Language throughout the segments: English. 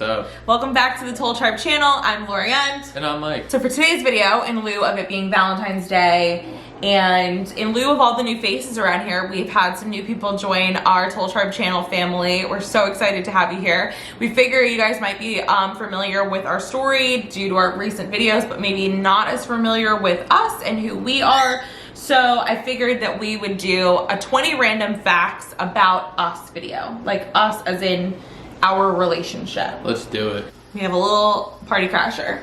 up? Welcome back to the Toal Tribe channel. I'm Laurient. And I'm Mike. So for today's video, in lieu of it being Valentine's Day, and in lieu of all the new faces around here, we've had some new people join our Toal Tribe channel family. We're so excited to have you here. We figure you guys might be familiar with our story due to our recent videos, but maybe not as familiar with us and who we are. So I figured that we would do a 20 random facts about us video. Like us as in our relationship. Let's do it. We have a little party crasher.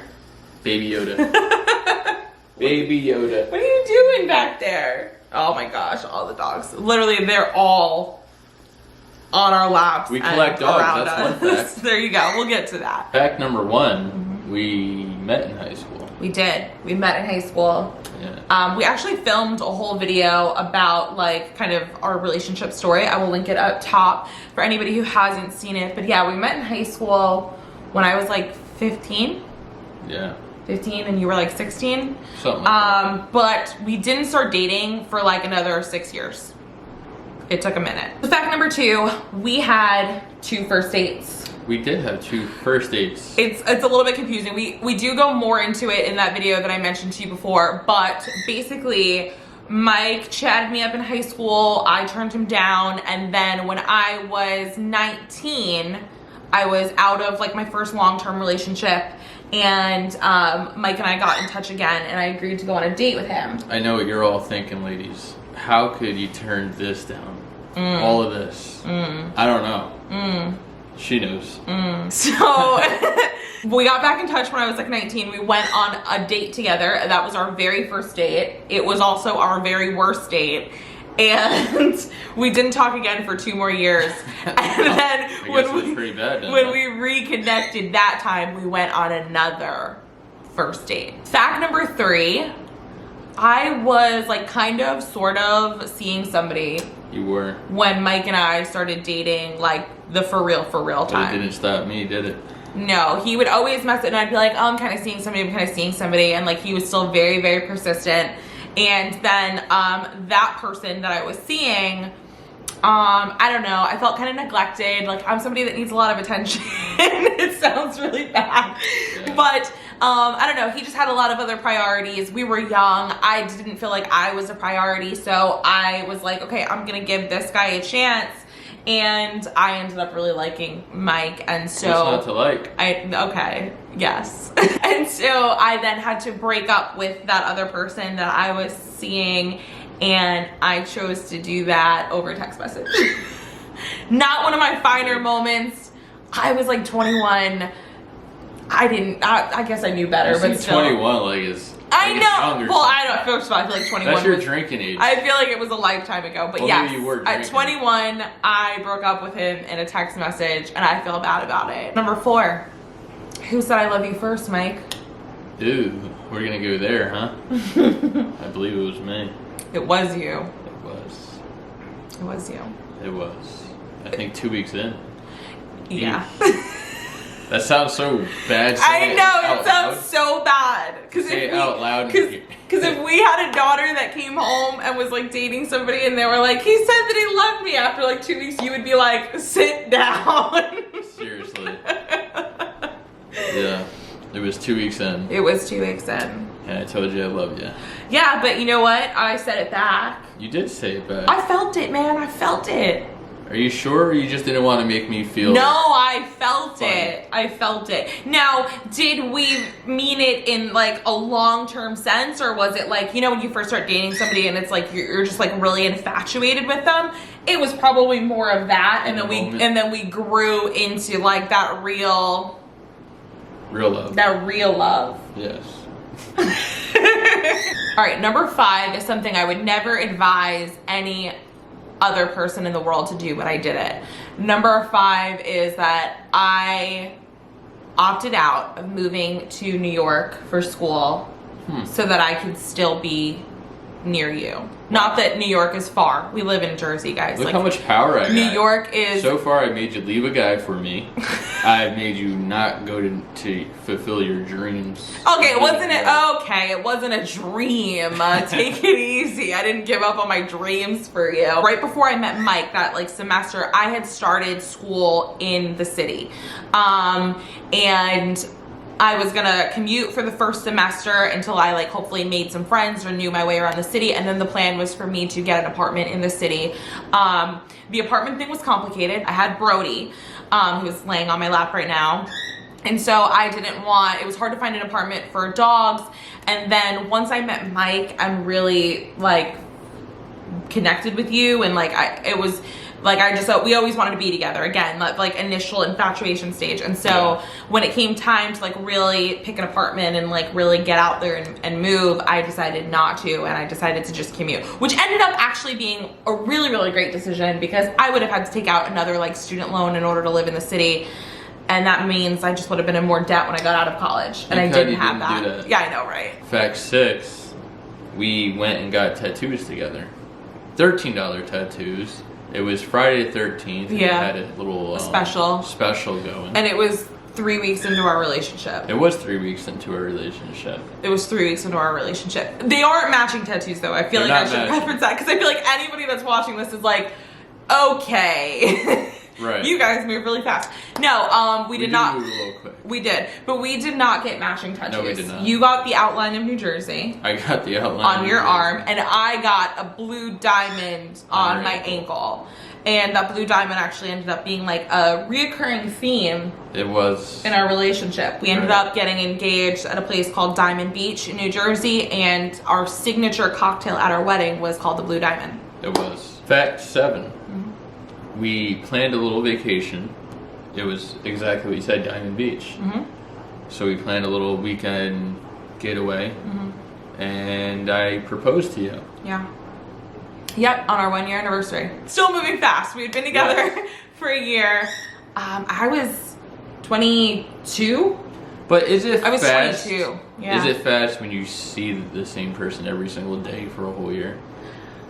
Baby Yoda. Baby Yoda. What are you doing back there? Oh my gosh, all the dogs. Literally, they're all on our laps. We collect dogs, that's one fact. There you go, we'll get to that. Fact number one, we met in high school. We did. We met in high school. Yeah. We actually filmed a whole video about like kind of our relationship story. I will link it up top for anybody who hasn't seen it. But yeah, we met in high school when I was like 15. Yeah. 15 and you were like 16. Something like that. But we didn't start dating for like another 6 years. It took a minute. Fact number two, we had 2 first dates. We did have 2 first dates. It's a little bit confusing. We do go more into it in that video that I mentioned to you before, but basically Mike chatted me up in high school, I turned him down, and then when I was 19, I was out of like my first long-term relationship, and Mike and I got in touch again, and I agreed to go on a date with him. I know what you're all thinking, ladies. How could you turn this down? All of this. I don't know. She knows. So we got back in touch when I was like 19. We went on a date together. That was our very first date. It was also our very worst date. And we didn't talk again for 2 more years. And then when we reconnected that time, we went on another first date. Fact number 3, I was like kind of sort of seeing somebody. You were. When Mike and I started dating, like the for real time. It didn't stop me, did it? No, he would always mess it, and I'd be like, oh, I'm kind of seeing somebody, and like he was still very, very persistent. And then that person that I was seing, I don't know, I felt kind of neglected. Like I'm somebody that needs a lot of attention. It sounds really bad. Yeah. But I don't know, he just had a lot of other priorities. We were young. I didn't feel like I was a priority. So I was like, okay, I'm going to give this guy a chance. And I ended up really liking Mike. And so what's not to like? Okay, yes. And so I then had to break up with that other person that I was seeing. And I chose to do that over text message. Not one of my finer moments. I was like 21. I guess I knew better, but still. 21 like is. I know. Well, I don't. First of all, I feel like 21. That's your drinking age. I feel like it was a lifetime ago, but well, yes, you were at 21, I broke up with him in a text message, and I feel bad about it. Number 4, who said I love you first, Mike? Ooh, we're gonna go there, huh? I believe it was me. It was you. It was. It was you. It was. I think 2 weeks in. Yeah. That sounds so bad. I know, it sounds so bad. Say it out loud. Because if we had a daughter that came home and was like dating somebody and they were like, he said that he loved me after like 2 weeks, you would be like, sit down. Seriously. Yeah. It was 2 weeks in. It was 2 weeks in. And I told you I love you. Yeah, but you know what? I said it back. You did say it back. I felt it, man. I felt it. Are you sure, or you just didn't want to make me feel? No, I felt it. I felt it. Now, did we mean it in like a long-term sense, or was it like, you know, when you first start dating somebody and it's like you're just like really infatuated with them? It was probably more of that, and then we grew into like that real love. That real love. Yes. All right, number 5 is something I would never advise any other person in the world to do, but I did it. Number 5 is that I opted out of moving to New York for school so that I could still be near you. Not that New York is far. We live in Jersey, guys. Look how much power I got. New York is... So far, I made you leave a guy for me. I made you not go to fulfill your dreams. Okay, it wasn't a dream. Take it easy. I didn't give up on my dreams for you. Right before I met Mike, that like semester, I had started school in the city. And I was gonna commute for the first semester until I like hopefully made some friends or knew my way around the city, and then the plan was for me to get an apartment in the city. The apartment thing was complicated. I had Brody, who's laying on my lap right now. And so it was hard to find an apartment for dogs. And then once I met Mike, I'm really like connected with you, and like we always wanted to be together again, like initial infatuation stage. And so when it came time to like really pick an apartment and like really get out there and move, I decided not to, and I decided to just commute, which ended up actually being a really, really great decision, because I would have had to take out another like student loan in order to live in the city. And that means I just would have been in more debt when I got out of college, and I didn't have that. Yeah, I know, right? Fact 6, we went and got tattoos together. $13 tattoos. It was Friday the 13th. And we had a little special going. And it was 3 weeks into our relationship. It was 3 weeks into our relationship. It was 3 weeks into our relationship. They aren't matching tattoos, though. I feel like I should reference that, because I feel like anybody that's watching this is like, okay. Right. You guys move really fast. No, we did not. Move a little quick. We did, but we did not get matching tattoos. No, we did not. You got the outline of New Jersey. I got the outline on your arm, and I got a blue diamond on my ankle. And that blue diamond actually ended up being like a reoccurring theme. It was. In our relationship. We ended up getting engaged at a place called Diamond Beach in New Jersey, and our signature cocktail at our wedding was called the Blue Diamond. It was. Fact 7. We planned a little vacation. It was exactly what you said, Diamond Beach. So we planned a little weekend getaway, and I proposed to you. Yeah. Yep, on our 1-year anniversary. Still moving fast. We had been together for a year. I was 22. But is it I was fast? 22. Yeah. Is it fast when you see the same person every single day for a whole year?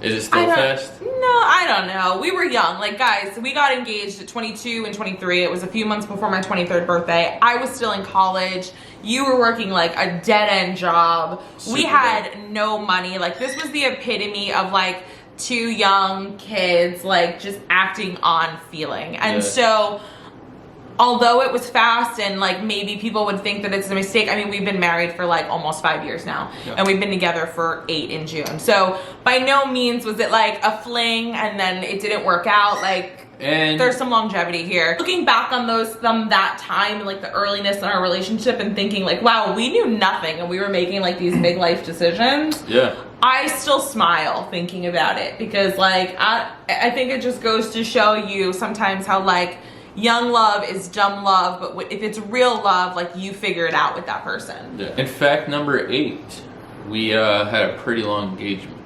Is it still fast? No, I don't know. We were young. Like, guys, we got engaged at 22 and 23. It was a few months before my 23rd birthday. I was still in college. You were working, like, a dead-end job. We had no money. Like, this was the epitome of, like, two young kids, like, just acting on feeling. And so, although it was fast and like maybe people would think that it's a mistake, I mean, we've been married for like almost 5 years now, and we've been together for 8 in June. So by no means was it like a fling and then it didn't work out. Like, there's some longevity here. Looking back on that time and like the earliness in our relationship and thinking like, wow, we knew nothing and we were making like these big life decisions. I still smile thinking about it, because like I think it just goes to show you sometimes how like young love is dumb love, but if it's real love, like you figure it out with that person. In fact, number 8, we had a pretty long engagement.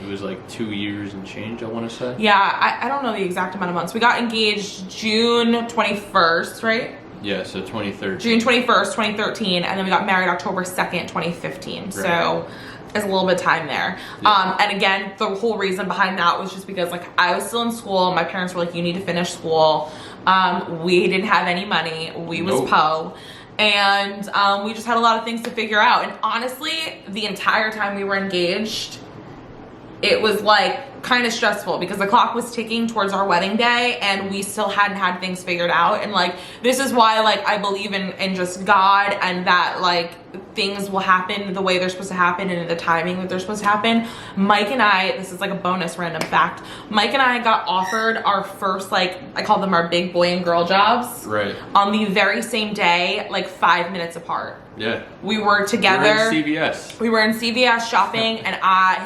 It was like 2 years and change, I want to say. Yeah, I don't know the exact amount of months. We got engaged June 21st, right? Yeah, so 2013. June 21st, 2013, and then we got married October 2nd, 2015. Right. So there's a little bit of time there. And again, the whole reason behind that was just because like I was still in school. My parents were like, you need to finish school. We didn't have any money. We was po. And we just had a lot of things to figure out. And honestly, the entire time we were engaged, it was like kind of stressful because the clock was ticking towards our wedding day and we still hadn't had things figured out. And like, this is why like I believe in just God, and that like things will happen the way they're supposed to happen and in the timing that they're supposed to happen. Mike and I, this is like a bonus random fact, Mike and I got offered our first, like, I call them our big boy and girl jobs. Right. On the very same day, like 5 minutes apart. Yeah. We were together. We were in CVS. We were in CVS shopping, and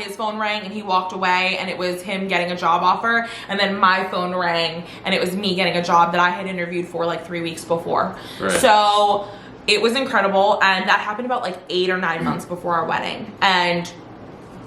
his phone rang and he walked away, and it was him getting a job offer. And then my phone rang and it was me getting a job that I had interviewed for like 3 weeks before. Right. So it was incredible, and that happened about like 8 or 9 months before our wedding. And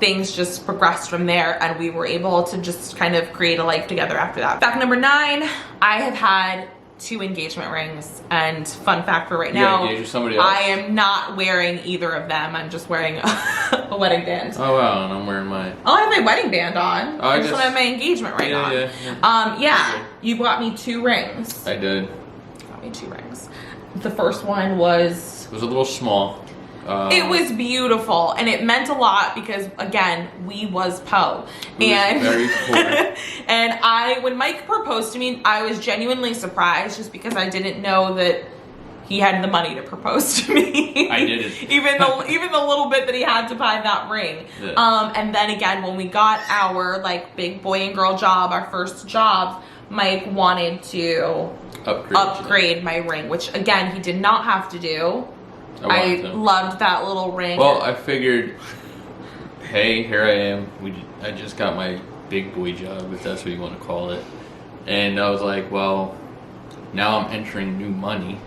things just progressed from there, and we were able to just kind of create a life together after that. Fact number 9, I have had 2 engagement rings, and fun fact for right You got now, engaged with somebody else? I am not wearing either of them. I'm just wearing a wedding band. Oh wow, and I'm wearing mine. Oh, I have my wedding band on. Oh, I just don't have my engagement ring on. Yeah, you bought me 2 rings. I did. You got me 2 rings. The first one was... It was a little small. It was beautiful, and it meant a lot because, again, we was po. And very poor. and when Mike proposed to me, I was genuinely surprised just because I didn't know that he had the money to propose to me. I didn't. even the little bit that he had to buy that ring. Yeah. And then again, when we got our like big boy and girl job, our first jobs, Mike wanted to upgrade my ring, which again he did not have to do. I loved that little ring. Well, I figured, hey, here I am. I just got my big boy job, if that's what you want to call it. And I was like, well, now I'm entering new money.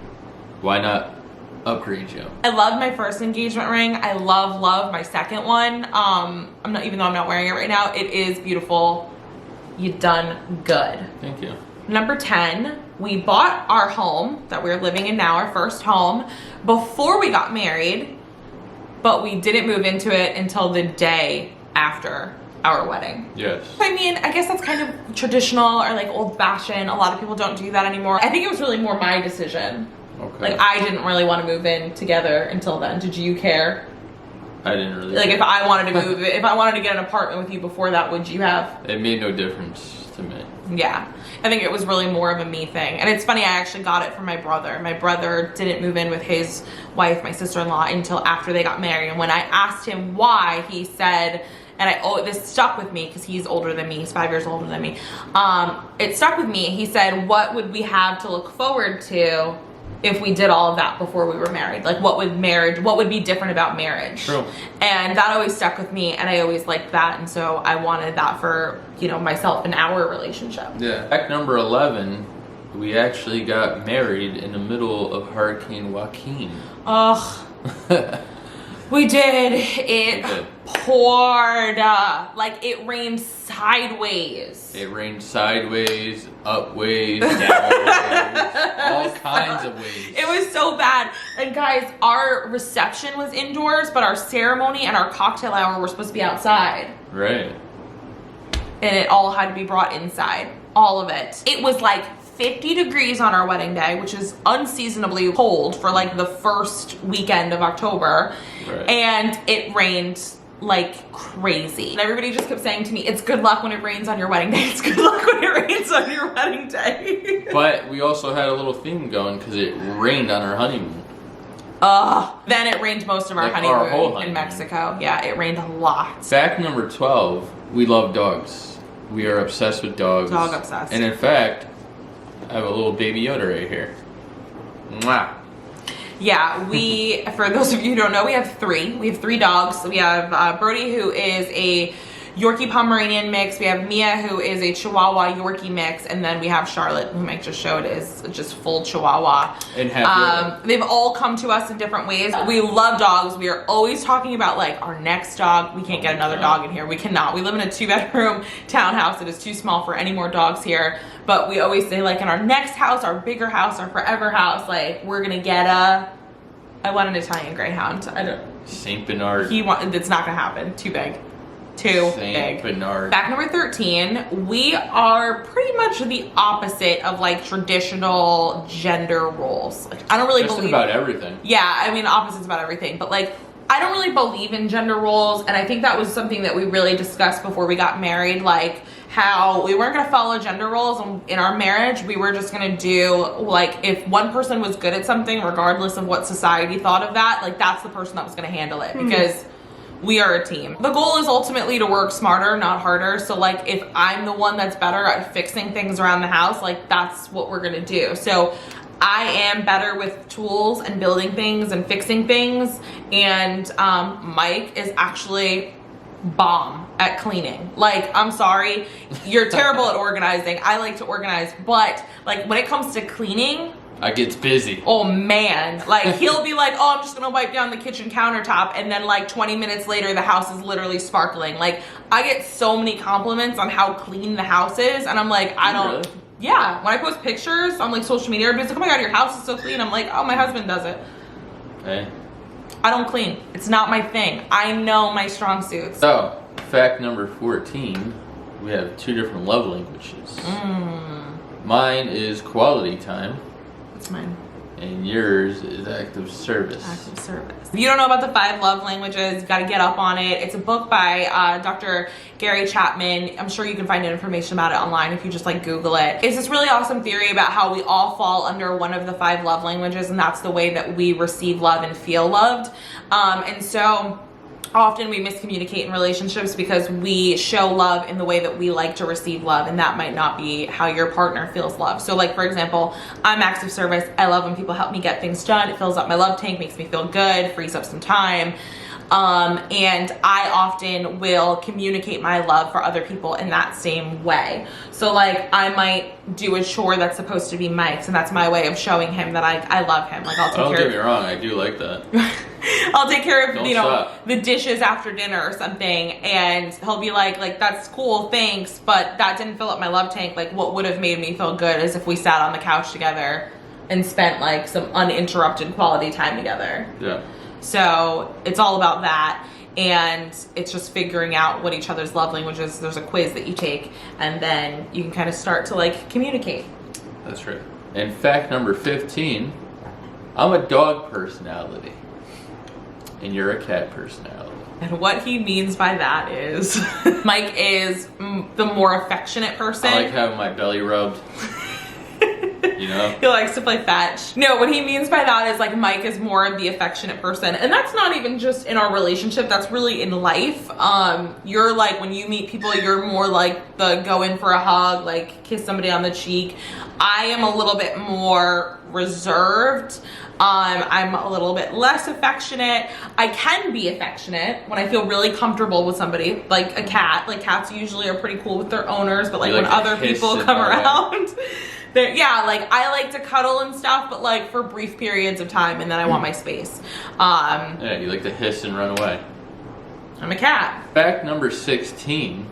Why not upgrade you? I loved my first engagement ring. I love my second one. Even though I'm not wearing it right now, it is beautiful. You done good. Thank you. Number 10, we bought our home that we're living in now, our first home, before we got married, but we didn't move into it until the day after our wedding. Yes. I mean, I guess that's kind of traditional or like old fashioned. A lot of people don't do that anymore. I think it was really more my decision. Okay. Like, I didn't really want to move in together until then. Did you care? I didn't really. Like, if I wanted to move, if I wanted to get an apartment with you before that, would you have? It made no difference to me. Yeah. I think it was really more of a me thing. And it's funny, I actually got it from my brother. My brother didn't move in with his wife, my sister-in-law, until after they got married. And when I asked him why, he said, and this stuck with me because he's older than me. He's 5 years older than me. It stuck with me. He said, what would we have to look forward to if we did all of that before we were married? Like, what would be different about marriage? True. And that always stuck with me, and I always liked that, and so I wanted that for, myself and our relationship. Yeah. Fact number 11, we actually got married in the middle of Hurricane Joaquin. Ugh. We did. It poured. Like, it rained sideways. It rained sideways, upways, downways, all kinds of ways. It was so bad. And guys, our reception was indoors, but our ceremony and our cocktail hour were supposed to be outside. Right. And it all had to be brought inside. All of it. It was like 50 degrees on our wedding day, which is unseasonably cold for like the first weekend of October. Right. And it rained like crazy. And everybody just kept saying to me, it's good luck when it rains on your wedding day. It's good luck when it rains on your wedding day. But we also had a little theme going because it rained on our honeymoon. Then it rained most of our honeymoon in Mexico. Yeah, it rained a lot. Fact number 12, we love dogs. We are obsessed with dogs. Dog obsessed. And in fact, I have a little baby Yoda right here. Mwah. Yeah, for those of you who don't know, we have 3. We have 3 dogs. We have Brody, who is a Yorkie Pomeranian mix. We have Mia, who is a Chihuahua Yorkie mix. And then we have Charlotte, who Mike just showed is just full Chihuahua. And they've all come to us in different ways. We love dogs. We are always talking about like our next dog. We can't get another dog in here. We cannot. We live in a 2-bedroom townhouse. It is too small for any more dogs here. But we always say like in our next house, our bigger house, our forever house, like we're going to get I want an Italian Greyhound. Saint Bernard. It's not going to happen. Too big. Too big. Bernard. Fact number 13, we are pretty much the opposite of like traditional gender roles. Like, I don't really believe about everything. Yeah, I mean opposites about everything, but like I don't really believe in gender roles, and I think that was something that we really discussed before we got married, like how we weren't going to follow gender roles in our marriage. We were just going to do like if one person was good at something, regardless of what society thought of that, like that's the person that was going to handle it because we are a team. The goal is ultimately to work smarter, not harder. So like if I'm the one that's better at fixing things around the house, like that's what we're gonna do. So I am better with tools and building things and fixing things. And Mike is actually bomb at cleaning. Like, I'm sorry, you're terrible at organizing. I like to organize, but like when it comes to cleaning, I gets busy. Oh man, like he'll be like, oh, I'm just gonna wipe down the kitchen countertop, and then like 20 minutes later the house is literally sparkling. Like I get so many compliments on how clean the house is, and I'm like, I don't, really? Yeah, when I post pictures on like social media, everybody's like, oh my god, your house is so clean. I'm like, oh, my husband does it. Okay. I don't clean. It's not my thing. I know my strong suits. So, fact number 14, we have 2 different love languages. Mine is quality time. What's mine? And yours is active service. Active service. If you don't know about the 5 love languages, you gotta get up on it. It's a book by Dr. Gary Chapman. I'm sure you can find information about it online if you just like Google it. It's this really awesome theory about how we all fall under one of the 5 love languages, and that's the way that we receive love and feel loved. And so often we miscommunicate in relationships because we show love in the way that we like to receive love, and that might not be how your partner feels love. So like, for example, I'm active service. I love when people help me get things done. It fills up my love tank, makes me feel good, frees up some time. And I often will communicate my love for other people in that same way. So like, I might do a chore that's supposed to be Mike's, and that's my way of showing him that I love him. Like, I'll take care of. Don't get me wrong, I do like that. I'll take care of, Don't you know, stop. the dishes after dinner or something, and he'll be like, that's cool, thanks, but that didn't fill up my love tank. Like, what would have made me feel good is if we sat on the couch together and spent like some uninterrupted quality time together. Yeah. So it's all about that, and it's just figuring out what each other's love languages. There's a quiz that you take, and then you can kind of start to like communicate. That's right. And fact number 15, I'm a dog personality, and you're a cat personality. And what he means by that is, Mike is the more affectionate person. I like having my belly rubbed. You know? He likes to play fetch. No, what he means by that is like, Mike is more of the affectionate person. And that's not even just in our relationship, that's really in life. You're like, when you meet people, you're more like the go in for a hug, like kiss somebody on the cheek. I am a little bit more reserved. I'm a little bit less affectionate. I can be affectionate when I feel really comfortable with somebody, like a cat. Like, cats usually are pretty cool with their owners, but like when other people come around, yeah, like I like to cuddle and stuff, but like for brief periods of time, and then I want my space. Yeah, you like to hiss and run away. I'm a cat. Fact number 16,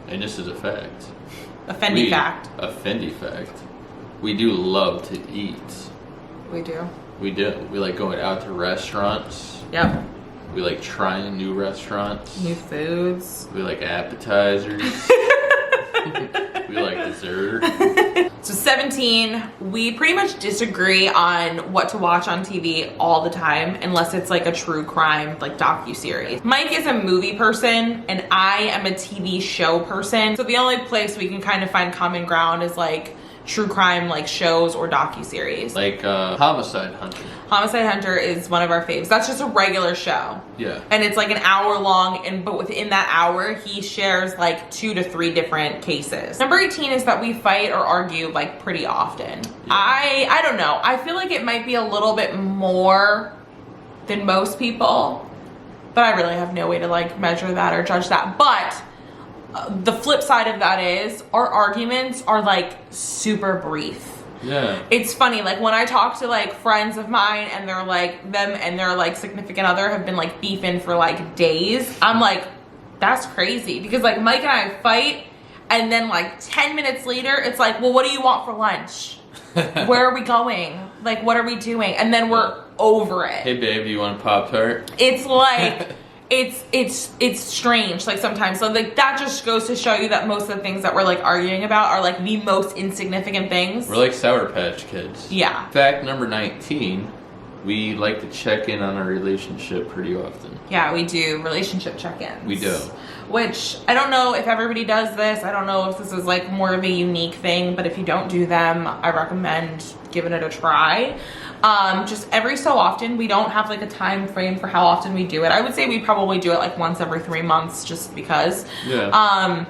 and this is a fact. A Fendi fact. A Fendi fact. We do love to eat. We do. We do. We like going out to restaurants. Yep. We like trying new restaurants. New foods. We like appetizers. We like dessert. So 17, we pretty much disagree on what to watch on TV all the time, unless it's like a true crime, like docuseries. Mike is a movie person, and I am a TV show person. So the only place we can kind of find common ground is like true crime, like shows or docuseries. Like Homicide Hunter. Homicide Hunter is one of our faves. That's just a regular show. Yeah. And it's like an hour long, but within that hour, he shares like 2 to 3 different cases. Number 18 is that we fight or argue like pretty often. Yeah. I don't know. I feel like it might be a little bit more than most people, but I really have no way to like measure that or judge that. But the flip side of that is our arguments are like super brief. Yeah. It's funny, like when I talk to like friends of mine and they're like, them and their like significant other have been like beefing for like days, I'm like, that's crazy. Because like Mike and I fight, and then like 10 minutes later, it's like, well, what do you want for lunch? Where are we going? Like, what are we doing? And then we're over it. Hey babe, do you want a Pop-Tart? It's like, it's strange, like sometimes. So like that just goes to show you that most of the things that we're like arguing about are like the most insignificant things. We're like Sour Patch Kids. Yeah. Fact number 19, we like to check in on our relationship pretty often. Yeah, we do relationship check-ins. We do. Which, I don't know if everybody does this. I don't know if this is like more of a unique thing, but if you don't do them, I recommend giving it a try. Just every so often. We don't have like a time frame for how often we do it. I would say we probably do it like once every 3 months, just because. Yeah.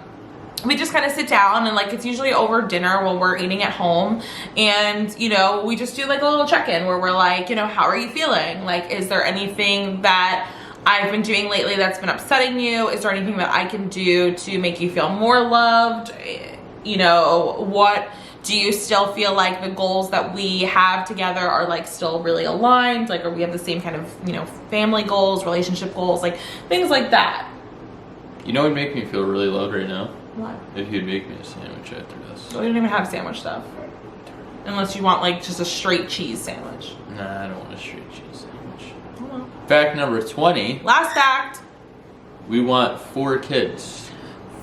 We just kind of sit down, and like it's usually over dinner while we're eating at home, and you know, we just do like a little check-in where we're like, you know, how are you feeling? Like, is there anything that I've been doing lately that's been upsetting you? Is there anything that I can do to make you feel more loved? You know, what do you still feel like the goals that we have together are like still really aligned? Like, or we have the same kind of, you know, family goals, relationship goals, like things like that. You know what would make me feel really loved right now? What? If you'd make me a sandwich after this. We don't even have sandwich stuff. Unless you want like just a straight cheese sandwich. Nah, I don't want a straight cheese sandwich. Oh. Fact number 20. Last fact. We want 4 kids.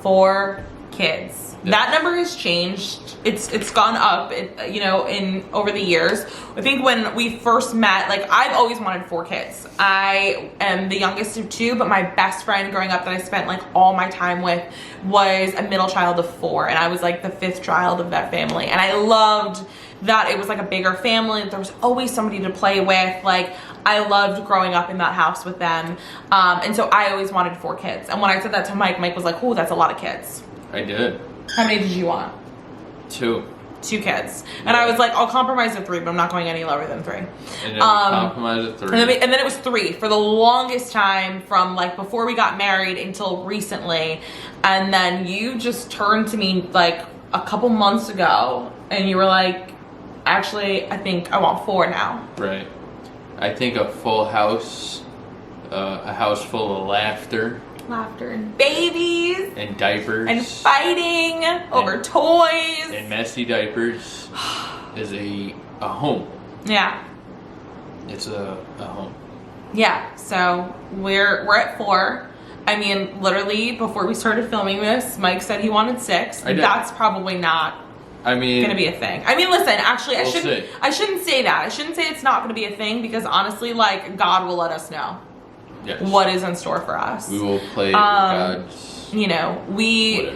4 kids. Yeah. That number has changed. It's gone up, you know, in over the years. I think when we first met, like I've always wanted 4 kids. I am the youngest of 2, but my best friend growing up that I spent like all my time with was a middle child of 4, and I was like the 5th child of that family. And I loved that it was like a bigger family. There was always somebody to play with. Like I loved growing up in that house with them. And so I always wanted 4 kids. And when I said that to Mike, Mike was like, "Oh, that's a lot of kids." I did. How many did you want? 2. 2 kids. And I was like, I'll compromise at 3, but I'm not going any lower than 3. And then we compromised at 3. And then it was 3 for the longest time, from like before we got married until recently. And then you just turned to me like a couple months ago and you were like, actually, I think I want 4 now. Right. I think a full house, a house full of laughter. Laughter and babies. And diapers. And fighting over toys. And messy diapers is a home. Yeah. It's a home. Yeah, so we're at 4. I mean, literally before we started filming this, Mike said he wanted 6. I did. That's probably not gonna be a thing. I mean, listen, actually, I shouldn't say that. I shouldn't say it's not gonna be a thing, because honestly, like, God will let us know. Yes. What is in store for us. We will play God's. You know, we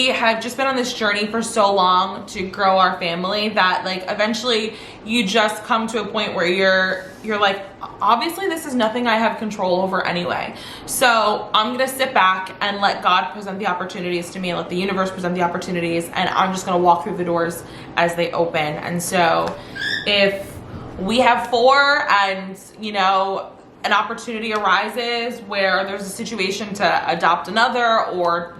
have just been on this journey for so long to grow our family that like eventually you just come to a point where you're like, obviously this is nothing I have control over anyway. So I'm gonna sit back and let God present the opportunities to me, let the universe present the opportunities, and I'm just gonna walk through the doors as they open. And so if we have 4 and, you know, an opportunity arises where there's a situation to adopt another, or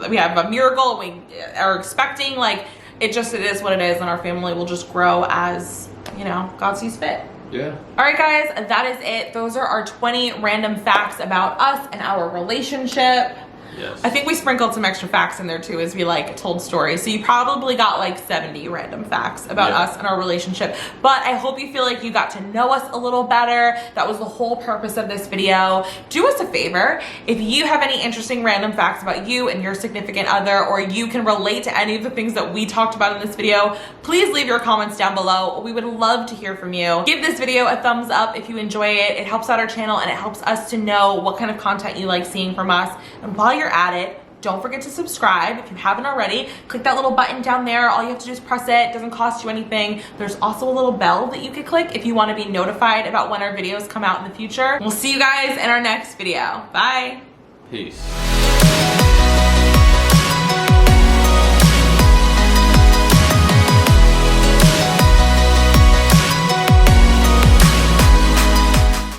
we have a miracle we are expecting, like it is what it is, and our family will just grow as, you know, God sees fit. Yeah. All right, guys, that is it. Those are our 20 random facts about us and our relationship. Yes. I think we sprinkled some extra facts in there too as we like told stories. So you probably got like 70 random facts about us and our relationship. But I hope you feel like you got to know us a little better. That was the whole purpose of this video. Do us a favor. If you have any interesting random facts about you and your significant other, or you can relate to any of the things that we talked about in this video, please leave your comments down below. We would love to hear from you. Give this video a thumbs up if you enjoy it. It helps out our channel and it helps us to know what kind of content you like seeing from us. And while you're at it, don't forget to subscribe if you haven't already. Click that little button down there. All you have to do is press it. It doesn't cost you anything. There's also a little bell that you could click if you want to be notified about when our videos come out in the future. We'll see you guys in our next video. Bye. Peace.